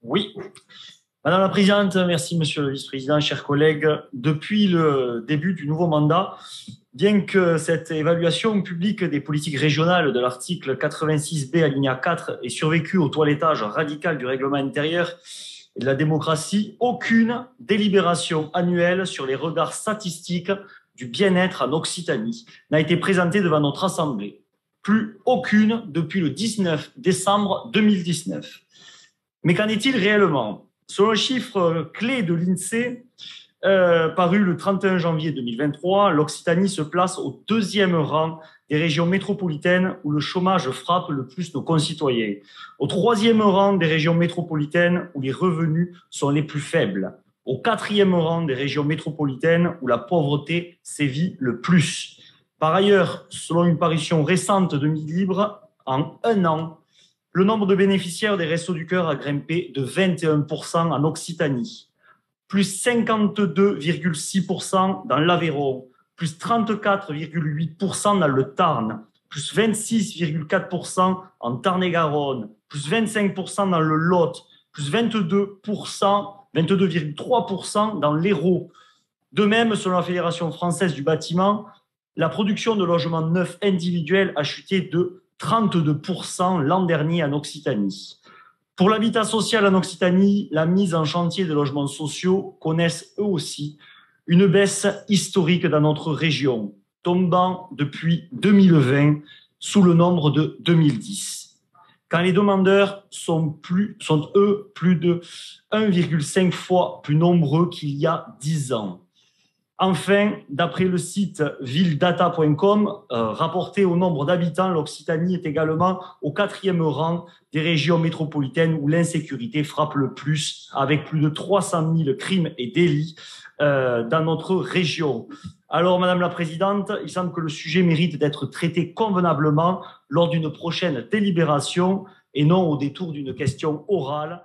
Oui. Madame la Présidente, merci Monsieur le Vice-président, chers collègues. Depuis le début du nouveau mandat, bien que cette évaluation publique des politiques régionales de l'article 86B alinéa 4 ait survécu au toilettage radical du règlement intérieur et de la démocratie, aucune délibération annuelle sur les regards statistiques du bien-être en Occitanie n'a été présentée devant notre Assemblée. Plus aucune depuis le 19 décembre 2019. Mais qu'en est-il réellement? Selon un chiffre clé de l'INSEE, paru le 31 janvier 2023, l'Occitanie se place au deuxième rang des régions métropolitaines où le chômage frappe le plus nos concitoyens, au troisième rang des régions métropolitaines où les revenus sont les plus faibles, au quatrième rang des régions métropolitaines où la pauvreté sévit le plus. Par ailleurs, selon une parution récente de Midi Libre, en un an, le nombre de bénéficiaires des Restos du Cœur a grimpé de 21% en Occitanie, plus 52,6% dans l'Aveyron, plus 34,8% dans le Tarn, plus 26,4% en Tarn-et-Garonne, plus 25% dans le Lot, plus 22,3% dans l'Hérault. De même, selon la Fédération française du bâtiment, la production de logements neufs individuels a chuté de 32% l'an dernier en Occitanie. Pour l'habitat social en Occitanie, la mise en chantier de logements sociaux connaissent eux aussi une baisse historique dans notre région, tombant depuis 2020 sous le nombre de 2010. Quand les demandeurs sont eux plus de 1,5 fois plus nombreux qu'il y a 10 ans. Enfin, d'après le site villedata.com, rapporté au nombre d'habitants, l'Occitanie est également au quatrième rang des régions métropolitaines où l'insécurité frappe le plus, avec plus de 300 000 crimes et délits dans notre région. Alors, Madame la Présidente, il semble que le sujet mérite d'être traité convenablement lors d'une prochaine délibération et non au détour d'une question orale.